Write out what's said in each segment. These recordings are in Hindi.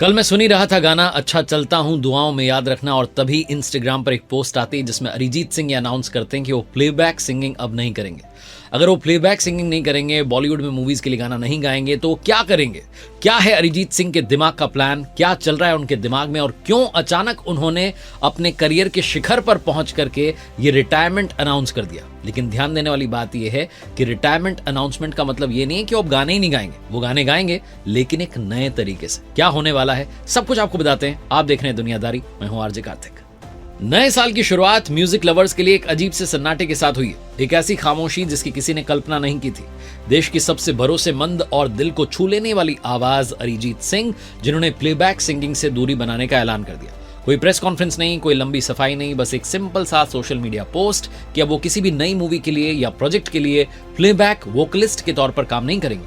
कल मैं सुन ही रहा था गाना अच्छा चलता हूं दुआओं में याद रखना, और तभी इंस्टाग्राम पर एक पोस्ट आती है जिसमें अरिजीत सिंह ये अनाउंस करते हैं कि वो प्लेबैक सिंगिंग अब नहीं करेंगे। अगर वो प्लेबैक सिंगिंग नहीं करेंगे, बॉलीवुड में मूवीज के लिए गाना नहीं गाएंगे, तो क्या करेंगे? क्या है अरिजीत सिंह के दिमाग का प्लान? क्या चल रहा है उनके दिमाग में और क्यों अचानक उन्होंने अपने करियर के शिखर पर पहुंच करके ये रिटायरमेंट अनाउंस कर दिया? लेकिन ध्यान देने वाली बात यह है कि रिटायरमेंट अनाउंसमेंट का मतलब ये नहीं है कि वो अब गाने ही नहीं गाएंगे। वो गाने गाएंगे, लेकिन एक नए तरीके से। क्या होने वाला है सब कुछ आपको बताते हैं। आप देख रहे हैं दुनियादारी, मैं हूं आरजे कार्तिक। नए साल की शुरुआत म्यूजिक लवर्स के लिए एक अजीब से सन्नाटे के साथ हुई है। एक ऐसी खामोशी जिसकी किसी ने कल्पना नहीं की थी। देश की सबसे भरोसेमंद और दिल को छू लेने वाली आवाज अरिजीत सिंह, जिन्होंने प्लेबैक सिंगिंग से दूरी बनाने का ऐलान कर दिया। कोई प्रेस कॉन्फ्रेंस नहीं, कोई लंबी सफाई नहीं, बस एक सिंपल सा सोशल मीडिया पोस्ट कि अब वो किसी भी नई मूवी के लिए या प्रोजेक्ट के लिए प्लेबैक वोकलिस्ट के तौर पर काम नहीं करेंगे।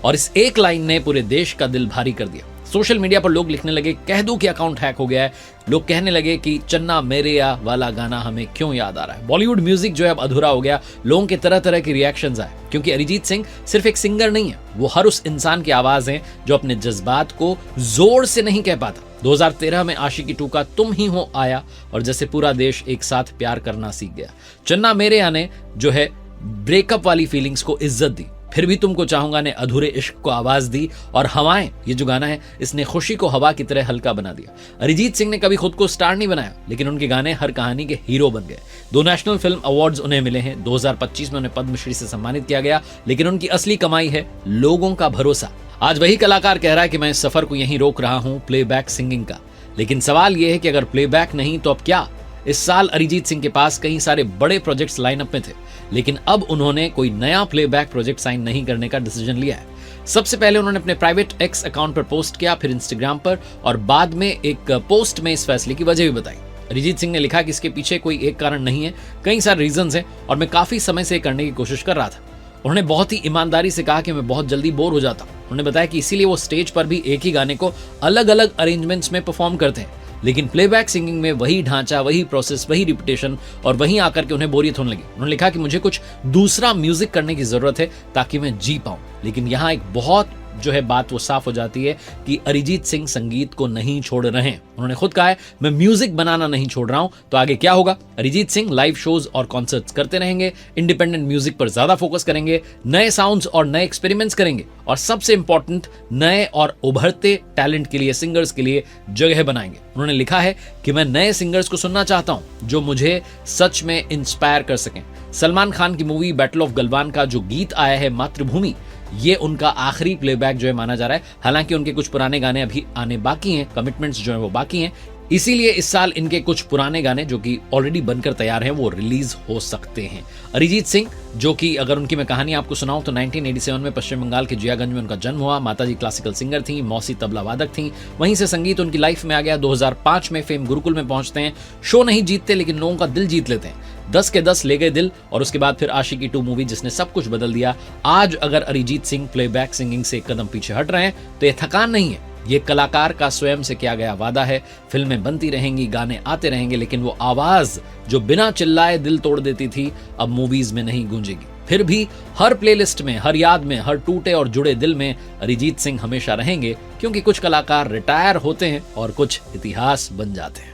और इस एक लाइन ने पूरे देश का दिल भारी कर दिया। सोशल मीडिया पर लोग लिखने लगे, कह दो कि अकाउंट हैक हो गया है। लोग कहने लगे कि चन्ना मेरेया वाला गाना हमें क्यों याद आ रहा है। बॉलीवुड म्यूजिक जो है अब अधूरा हो गया। लोगों के तरह तरह के रिएक्शंस आए, क्योंकि अरिजीत सिंह सिर्फ एक सिंगर नहीं है, वो हर उस इंसान की आवाज है जो अपने जज्बात को जोर से नहीं कह पाता। 2013 में आशिकी 2 का तुम ही हो आया और जैसे पूरा देश एक साथ प्यार करना सीख गया। चन्ना मेरेया ने जो है ब्रेकअप वाली फीलिंग्स को इज्जत दी। फिर भी तुमको चाहूंगा ने अधूरे इश्क को आवाज दी। और हवाएं, ये जो गाना है, इसने खुशी को हवा की तरह हल्का बना दिया। अरिजीत सिंह ने कभी खुद को स्टार नहीं बनाया, लेकिन उनके गाने हर कहानी के हीरो बन गए। 2 नेशनल फिल्म अवार्ड्स उन्हें मिले हैं। 2025 में उन्हें पद्मश्री से सम्मानित किया गया। लेकिन उनकी असली कमाई है लोगों का भरोसा। आज वही कलाकार कह रहा है कि मैं इस सफर को यहीं रोक रहा हूं, प्लेबैक सिंगिंग का। लेकिन सवाल यह है कि अगर प्लेबैक नहीं तो अब क्या? इस साल अरिजीत सिंह के पास कई सारे बड़े प्रोजेक्ट्स लाइनअप में थे, लेकिन अब उन्होंने कोई नया प्लेबैक प्रोजेक्ट साइन नहीं करने का डिसीजन लिया है। सबसे पहले उन्होंने अपने प्राइवेट एक्स अकाउंट पर पोस्ट किया, फिर इंस्टाग्राम पर, और बाद में एक पोस्ट में इस फैसले की वजह भी बताई। अरिजीत सिंह ने लिखा कि इसके पीछे कोई एक कारण नहीं है, कई सारे रीजंस हैं और मैं काफी समय से करने की कोशिश कर रहा था। उन्होंने बहुत ही ईमानदारी से कहा कि मैं बहुत जल्दी बोर हो जाता हूँ। उन्होंने बताया कि इसीलिए वो स्टेज पर भी एक ही गाने को अलग अलग अरेंजमेंट्स में परफॉर्म करते हैं, लेकिन प्लेबैक सिंगिंग में वही ढांचा, वही प्रोसेस, वही रिपीटेशन, और वहीं आकर के उन्हें बोरियत होने लगी। उन्होंने लिखा कि मुझे कुछ दूसरा म्यूजिक करने की जरूरत है ताकि मैं जी पाऊं। लेकिन यहाँ एक बहुत जो है बात वो साफ हो जाती है कि अरिजीत सिंह संगीत को नहीं छोड़ रहे हैं। उन्होंने खुद कहा है, मैं म्यूजिक बनाना नहीं छोड़ रहा हूं। तो आगे क्या होगा? अरिजीत सिंह लाइव शोज और कॉन्सर्ट्स करते रहेंगे, इंडिपेंडेंट म्यूजिक पर ज्यादा फोकस करेंगे, नए साउंड्स और नए एक्सपेरिमेंट्स करेंगे, और सबसे इंपॉर्टेंट, नए और उभरते टैलेंट के लिए, सिंगर्स के लिए जगह बनाएंगे। उन्होंने लिखा है कि मैं नए सिंगर्स को सुनना चाहता हूं जो मुझे सच में इंस्पायर कर सकें। सलमान खान की मूवी बैटल ऑफ गलवान का जो गीत आया है मातृभूमि, ये उनका आखिरी प्लेबैक जो है माना जा रहा है। हालांकि उनके कुछ पुराने गाने अभी आने बाकी हैं, कमिटमेंट्स जो है वो बाकी हैं। इसीलिए इस साल इनके कुछ पुराने गाने जो कि ऑलरेडी बनकर तैयार हैं वो रिलीज हो सकते हैं। अरिजीत सिंह, जो कि अगर उनकी मैं कहानी आपको सुनाऊं तो 1987 में पश्चिम बंगाल के जियागंज में उनका जन्म हुआ। माताजी क्लासिकल सिंगर थी, मौसी तबला वादक थी। वहीं से संगीत उनकी लाइफ में आ गया। 2005 में फेम गुरुकुल में पहुंचते हैं। शो नहीं जीतते, लेकिन लोगों का दिल जीत लेते हैं। 10 के 10 ले गए दिल, और उसके बाद फिर आशिकी 2 मूवी जिसने सब कुछ बदल दिया। आज अगर अरिजीत सिंह प्लेबैक सिंगिंग से एक कदम पीछे हट रहे हैं तो ये थकान नहीं है, ये कलाकार का स्वयं से किया गया वादा है। फिल्में बनती रहेंगी, गाने आते रहेंगे, लेकिन वो आवाज जो बिना चिल्लाए दिल तोड़ देती थी अब मूवीज में नहीं गूंजेगी। फिर भी हर प्लेलिस्ट में, हर याद में, हर टूटे और जुड़े दिल में अरिजीत सिंह हमेशा रहेंगे, क्योंकि कुछ कलाकार रिटायर होते हैं और कुछ इतिहास बन जाते हैं।